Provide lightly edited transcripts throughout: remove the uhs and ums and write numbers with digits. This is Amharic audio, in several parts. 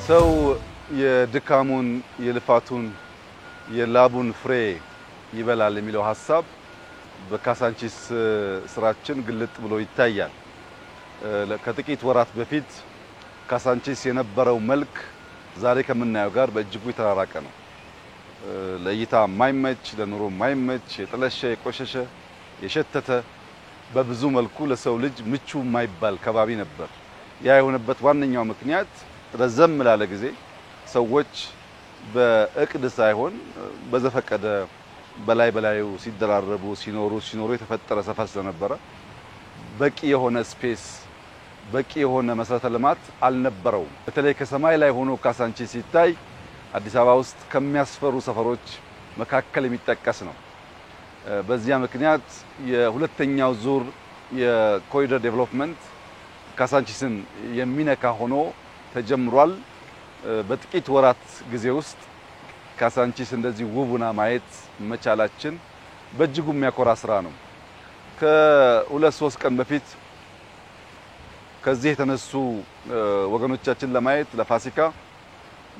ሰው የድካሙን የልፋቱን የላቡን ፍሬ ይበላል የሚለው ሐሳብ በካሳንቺስ ስራችን ግልጥ ብሎ ይታያል። ከጥቂት ወራት በፊት ካሳንቺስ የነበረው መልክ ዛሬ ከምናየው ጋር በእጅጉ የተራራቀ ነው። ለእይታ የማይመች ለኑሮ የማይመች የጠለሸ የቆሸሸ የሸተተ በብዙ መልኩ ለሰው ልጅ ምቹ የማይባል ከባቢ ነበር። ያ የሆነበት ዋነኛው ምክንያት ረዘም ላለ ጊዜ ሰዎች በእቅድ ሳይሆን በዘፈቀደ በላዩ ሲደራረቡ ሲኖሩ የተፈጠረ ሰፈር ስለነበረ በቂ የሆነ ስፔስ በቂ የሆነ መሰረተ ልማት አልነበረውም። በተለይ ከሰማይ ላይ ሆኖ ካሳንቺስ ሲታይ አዲስ አበባ ውስጥ ከሚያስፈሩ ሰፈሮች መካከል የሚጠቀስ ነው። በዚያ ምክንያት የሁለተኛው ዙር የኮሪደር ዴቨሎፕመንት ካሳንቺስን የሚነካ ሆኖ ተጀምሯል። በጥቂት ወራት ጊዜ ውስጥ ካሳንቺስ እንደዚህ ውቡና ማየት መቻላችን በእጅጉ የሚያኮራ ስራ ነው። ከ2-3 ቀን በፊት ከዚህ የተነሱ ወገኖቻችን ለማየት ለፋሲካ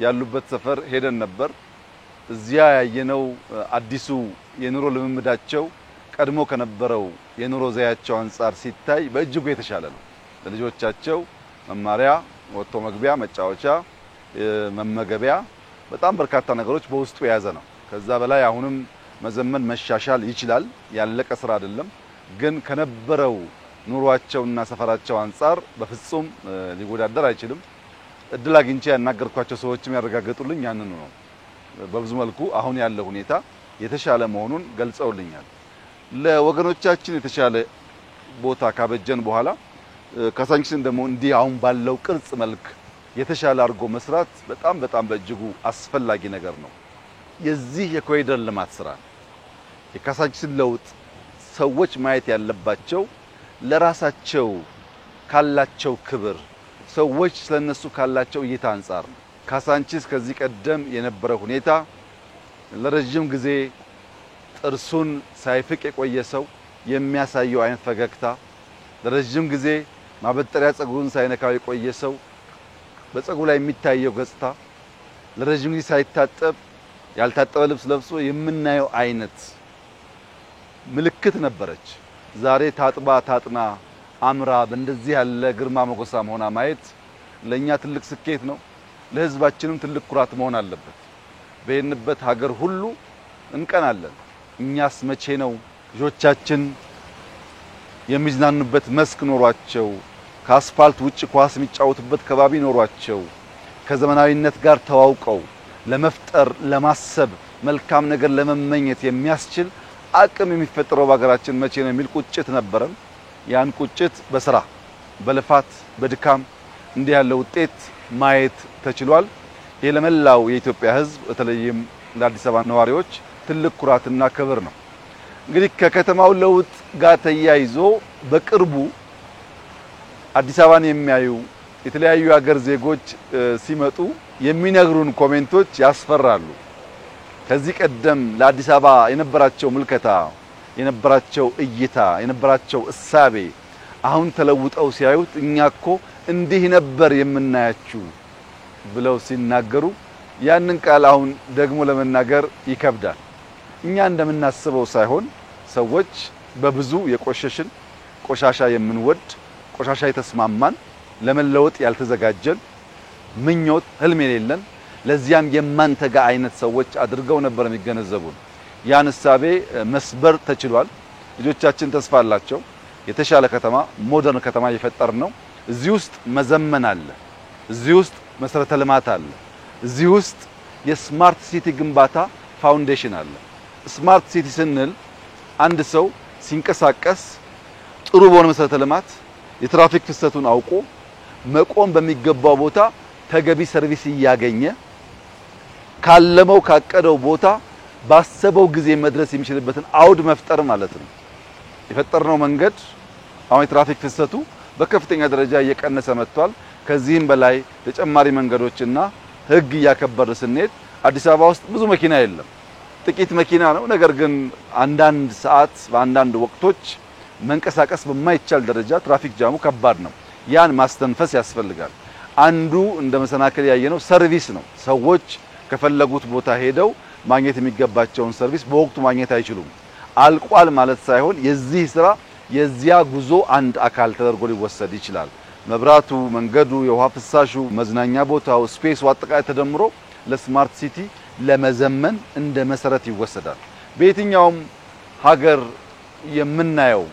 ያሉበት ሰፈር ሄደን ነበር። እዚያ ያየነው አዲሱ የኑሮ ልምምዳቸው ቀድሞ ከነበረው የኑሮ ዘያቸው አንፃር ሲታይ በእጅጉ የተሻለ ነው። ለልጆቻቸው መማሪያ፣ ወጥቶ መግቢያ፣ መጫወቻ፣ መመገቢያ በጣም በርካታ ነገሮች በውስጡ የያዘ ነው። ከዛ በላይ አሁንም መዘመን መሻሻል ይችላል። ያለቀ ስራ አይደለም። ግን ከነበረው ኑሯቸውና ሰፈራቸው አንፃር በፍጹም ሊወዳደር አይችልም። እድል አግኝቼ ያናገርኳቸው ሰዎችም ያረጋግጡልኝ ያንኑ ነው። በብዙ መልኩ አሁን ያለው ሁኔታ የተሻለ መሆኑን ገልጸውልኛል። ለወገኖቻችን የተሻለ ቦታ ካበጀን በኋላ ካሳንቺስን ደግሞ እንዲህ አሁን ባለው ቅርጽ መልክ የተሻለ አድርጎ መስራት በጣም በእጅጉ አስፈላጊ ነገር ነው። የዚህ የኮሪደር ልማት ስራ የካሳንቺስን ለውጥ ሰዎች ማየት ያለባቸው ለራሳቸው ካላቸው ክብር ሰዎች ስለነሱ ካላቸው እይታ አንፃር ነው። ካሳንቺስ ከዚህ ቀደም የነበረ ሁኔታ ለረጅም ጊዜ ጥርሱን ሳይፍቅ የቆየ ሰው የሚያሳየው አይነት ፈገግታ፣ ለረጅም ጊዜ ማበጠሪያ ጸጉሩን ሳይነካው የቆየ ሰው በጸጉሩ ላይ የሚታየው ገጽታ፣ ለረጅም ጊዜ ሳይታጠብ ያልታጠበ ልብስ ለብሶ የምናየው አይነት ምልክት ነበረች። ዛሬ ታጥባ ታጥና አምራ በእንደዚህ ያለ ግርማ ሞገሳም ሆና ማየት ለኛ ትልቅ ስኬት ነው። ለህዝባችንም ትልቅ ኩራት መሆን አለበት። በየንበት ሀገር ሁሉ እንቀናለን። እኛስ መቼ ነው ልጆቻችን የሚዝናኑበት መስክ ኖሯቸው ከአስፋልት ውጭ ኳስ የሚጫወቱበት ከባቢ ኖሯቸው ከዘመናዊነት ጋር ተዋውቀው ለመፍጠር ለማሰብ መልካም ነገር ለመመኘት የሚያስችል አቅም የሚፈጠረው በሀገራችን መቼ ነው የሚል ቁጭት ነበረን። ያን ቁጭት በስራ በልፋት በድካም እንዲህ ያለ ውጤት ማየት ተችሏል። ይሄ ለመላው የኢትዮጵያ ሕዝብ በተለይም ለአዲስ አበባ ነዋሪዎች ትልቅ ኩራትና ክብር ነው። እንግዲህ ከከተማው ለውጥ ጋር ተያይዞ በቅርቡ አዲስ አበባን የሚያዩ የተለያዩ ሀገር ዜጎች ሲመጡ የሚነግሩን ኮሜንቶች ያስፈራሉ። ከዚህ ቀደም ለአዲስ አበባ የነበራቸው ምልከታ የነበራቸው እይታ የነበራቸው እሳቤ አሁን ተለውጠው ሲያዩት እኛኮ እንዲህ ነበር የምናያችሁ ብለው ሲናገሩ ያንን ቃል አሁን ደግሞ ለመናገር ይከብዳል። እኛ እንደምናስበው ሳይሆን ሰዎች በብዙ የቆሸሽን ቆሻሻ የምንወድ ቆሻሻ የተስማማን ለመለወጥ ያልተዘጋጀን ምኞት ህልም የሌለን ለዚያም የማንተጋ አይነት ሰዎች አድርገው ነበር የሚገነዘቡን። ያን እሳቤ መስበር ተችሏል። ልጆቻችን ተስፋ አላቸው። የተሻለ ከተማ ሞደርን ከተማ እየፈጠር ነው። እዚህ ውስጥ መዘመን አለ። እዚህ ውስጥ መሰረተ ልማት አለ። እዚህ ውስጥ የስማርት ሲቲ ግንባታ ፋውንዴሽን አለ። ስማርት ሲቲ ስንል አንድ ሰው ሲንቀሳቀስ ጥሩ በሆነ መሰረተ ልማት የትራፊክ ፍሰቱን አውቆ መቆም በሚገባው ቦታ ተገቢ ሰርቪስ እያገኘ ካለመው ካቀደው ቦታ ባሰበው ጊዜ መድረስ የሚችልበትን አውድ መፍጠር ማለት ነው። የፈጠርነው መንገድ አሁን የትራፊክ ፍሰቱ በከፍተኛ ደረጃ እየቀነሰ መጥቷል። ከዚህም በላይ ተጨማሪ መንገዶችና ህግ እያከበረ ስንሄድ አዲስ አበባ ውስጥ ብዙ መኪና የለም፣ ጥቂት መኪና ነው። ነገር ግን አንዳንድ ሰዓት በአንዳንድ ወቅቶች መንቀሳቀስ በማይቻል ደረጃ ትራፊክ ጃሙ ከባድ ነው። ያን ማስተንፈስ ያስፈልጋል። አንዱ እንደ መሰናከል ያየነው ሰርቪስ ነው። ሰዎች ከፈለጉት ቦታ ሄደው ማግኘት የሚገባቸውን ሰርቪስ በወቅቱ ማግኘት አይችሉም። አልቋል ማለት ሳይሆን የዚህ ስራ የዚያ ጉዞ አንድ አካል ተደርጎ ሊወሰድ ይችላል። መብራቱ፣ መንገዱ፣ የውሃ ፍሳሹ፣ መዝናኛ ቦታው፣ ስፔሱ አጠቃላይ ተደምሮ ለስማርት ሲቲ ለመዘመን እንደ መሰረት ይወሰዳል። በየትኛውም ሀገር የምናየው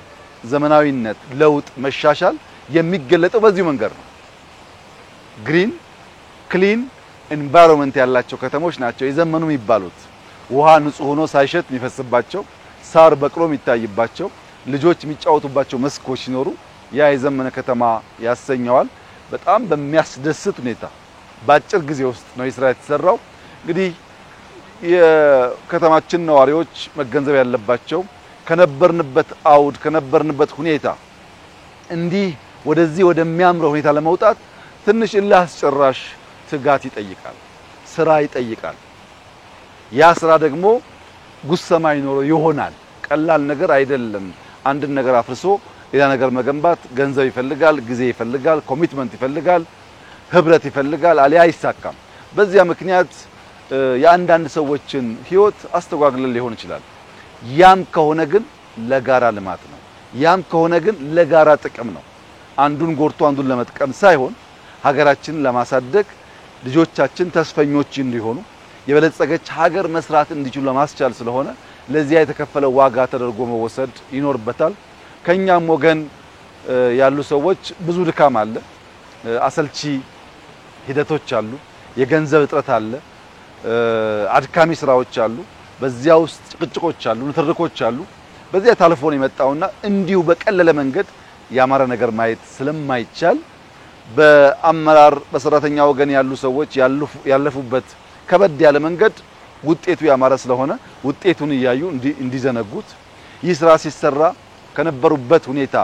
ዘመናዊነት፣ ለውጥ፣ መሻሻል የሚገለጠው በዚሁ መንገድ ነው። ግሪን ክሊን ኤንቫይሮንመንት ያላቸው ከተሞች ናቸው የዘመኑ የሚባሉት። ውሃ ንጹህ ሆኖ ሳይሸት የሚፈስባቸው፣ ሳር በቅሎ የሚታይባቸው፣ ልጆች የሚጫወቱባቸው መስኮች ሲኖሩ ያ የዘመነ ከተማ ያሰኘዋል። በጣም በሚያስደስት ሁኔታ በአጭር ጊዜ ውስጥ ነው ስራ የተሰራው። እንግዲህ የከተማችን ነዋሪዎች መገንዘብ ያለባቸው ከነበርንበት አውድ ከነበርንበት ሁኔታ እንዲህ ወደዚህ ወደሚያምረው ሁኔታ ለመውጣት ትንሽ እልህ አስጨራሽ ትጋት ይጠይቃል፣ ስራ ይጠይቃል። ያ ስራ ደግሞ ጉሰማ ይኖረው ይሆናል። ቀላል ነገር አይደለም። አንድን ነገር አፍርሶ ሌላ ነገር መገንባት ገንዘብ ይፈልጋል፣ ጊዜ ይፈልጋል፣ ኮሚትመንት ይፈልጋል፣ ህብረት ይፈልጋል። አሊያ አይሳካም። በዚያ ምክንያት የአንዳንድ ሰዎችን ህይወት አስተጓግለን ሊሆን ይችላል። ያም ከሆነ ግን ለጋራ ልማት ነው። ያም ከሆነ ግን ለጋራ ጥቅም ነው። አንዱን ጎርቶ አንዱን ለመጥቀም ሳይሆን ሀገራችንን ለማሳደግ ልጆቻችን ተስፈኞች እንዲሆኑ የበለጸገች ሀገር መስራት እንዲችሉ ለማስቻል ስለሆነ ለዚያ የተከፈለ ዋጋ ተደርጎ መወሰድ ይኖርበታል። ከኛም ወገን ያሉ ሰዎች ብዙ ድካም አለ፣ አሰልቺ ሂደቶች አሉ፣ የገንዘብ እጥረት አለ፣ አድካሚ ስራዎች አሉ፣ በዚያ ውስጥ ጭቅጭቆች አሉ፣ ንትርኮች አሉ። በዚያ ታልፎ ነው የመጣውና እንዲሁ በቀለለ መንገድ ያማረ ነገር ማየት ስለማይቻል በአመራር በሰራተኛ ወገን ያሉ ሰዎች ያለፉበት ከበድ ያለ መንገድ ውጤቱ ያማረ ስለሆነ ውጤቱን እያዩ እንዲዘነጉት ይህ ስራ ሲሰራ ከነበሩበት ሁኔታ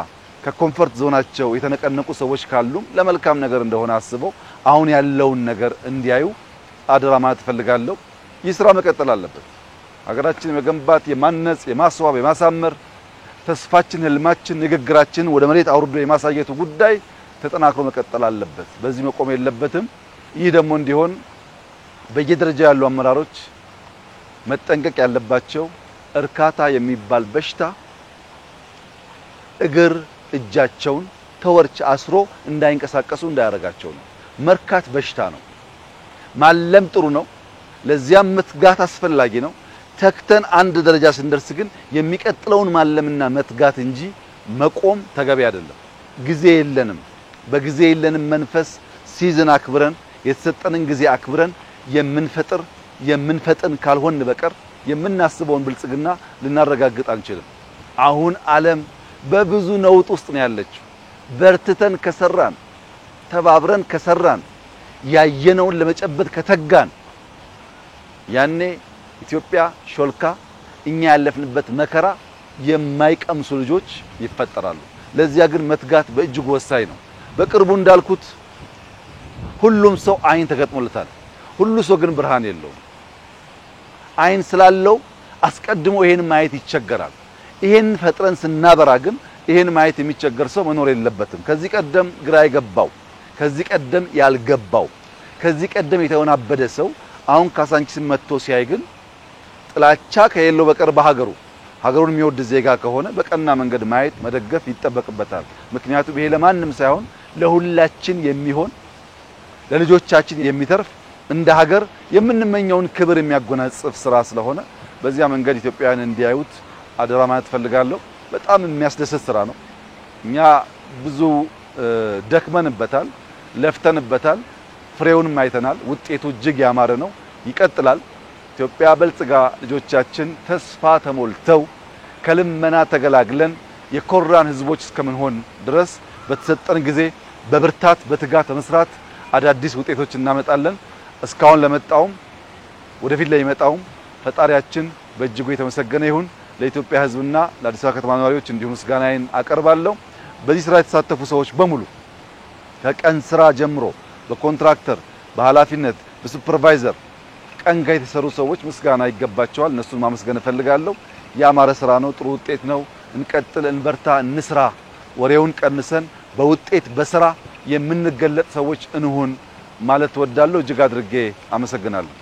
ከኮምፎርት ዞናቸው የተነቀነቁ ሰዎች ካሉ ለመልካም ነገር እንደሆነ አስበው አሁን ያለውን ነገር እንዲያዩ አደራ ማለት ፈልጋለሁ። ይህ ስራ መቀጠል አለበት። ሀገራችን የመገንባት የማነጽ የማስዋብ የማሳመር ተስፋችን ህልማችን ንግግራችን ወደ መሬት አውርዶ የማሳየቱ ጉዳይ ተጠናክሮ መቀጠል አለበት። በዚህ መቆም የለበትም። ይህ ደግሞ እንዲሆን በየደረጃው ያሉ አመራሮች መጠንቀቅ ያለባቸው እርካታ የሚባል በሽታ እግር እጃቸውን ተወርች አስሮ እንዳይንቀሳቀሱ እንዳያረጋቸው ነው። መርካት በሽታ ነው። ማለም ጥሩ ነው። ለዚያም መትጋት አስፈላጊ ነው። ተክተን አንድ ደረጃ ስንደርስ ግን የሚቀጥለውን ማለምና መትጋት እንጂ መቆም ተገቢ አይደለም። ጊዜ የለንም። በጊዜ የለንም መንፈስ ሲዝን አክብረን የተሰጠንን ጊዜ አክብረን የምንፈጥን ካልሆን በቀር የምናስበውን ብልጽግና ልናረጋግጥ አንችልም። አሁን ዓለም በብዙ ነውጥ ውስጥ ነው ያለችው። በርትተን ከሰራን ተባብረን ከሰራን ያየነውን ለመጨበጥ ከተጋን ያኔ ኢትዮጵያ ሾልካ እኛ ያለፍንበት መከራ የማይቀምሱ ልጆች ይፈጠራሉ። ለዚያ ግን መትጋት በእጅጉ ወሳኝ ነው። በቅርቡ እንዳልኩት ሁሉም ሰው አይን ተገጥሞለታል። ሁሉ ሰው ግን ብርሃን የለውም። አይን ስላለው አስቀድሞ ይሄን ማየት ይቸገራል። ይሄን ፈጥረን ስናበራ ግን ይሄን ማየት የሚቸገር ሰው መኖር የለበትም። ከዚህ ቀደም ግራ የገባው ከዚህ ቀደም ያልገባው ከዚህ ቀደም የተወናበደ ሰው አሁን ካሳንቺስን መጥቶ ሲያይ ግን ጥላቻ ከሌለው በቀር ሀገሩን የሚወድ ዜጋ ከሆነ በቀና መንገድ ማየት መደገፍ ይጠበቅበታል። ምክንያቱም ይሄ ለማንም ሳይሆን ለሁላችን የሚሆን ለልጆቻችን የሚተርፍ እንደ ሀገር የምንመኘውን ክብር የሚያጎናጽፍ ስራ ስለሆነ በዚያ መንገድ ኢትዮጵያውያን እንዲያዩት አደራ ማለት ፈልጋለሁ። በጣም የሚያስደስት ስራ ነው። እኛ ብዙ ደክመንበታል፣ ለፍተንበታል፣ ፍሬውንም አይተናል። ውጤቱ እጅግ ያማረ ነው። ይቀጥላል። ኢትዮጵያ በልጽጋ ልጆቻችን ተስፋ ተሞልተው ከልመና ተገላግለን የኮራን ህዝቦች እስከምንሆን ድረስ በተሰጠን ጊዜ በብርታት በትጋት በመስራት አዳዲስ ውጤቶች እናመጣለን። እስካሁን ለመጣውም ወደፊት ለሚመጣውም ፈጣሪያችን በእጅጉ የተመሰገነ ይሁን። ለኢትዮጵያ ህዝብና ለአዲስ አበባ ከተማ ነዋሪዎች እንዲሁም ምስጋናዬን አቀርባለሁ። በዚህ ስራ የተሳተፉ ሰዎች በሙሉ ከቀን ስራ ጀምሮ በኮንትራክተር በኃላፊነት በሱፐርቫይዘር ቀን ጋር የተሰሩ ሰዎች ምስጋና ይገባቸዋል። እነሱን ማመስገን እፈልጋለሁ። ያማረ ስራ ነው። ጥሩ ውጤት ነው። እንቀጥል፣ እንበርታ፣ እንስራ። ወሬውን ቀንሰን በውጤት በስራ የምንገለጥ ሰዎች እንሁን ማለት ወዳለው እጅግ አድርጌ አመሰግናለሁ።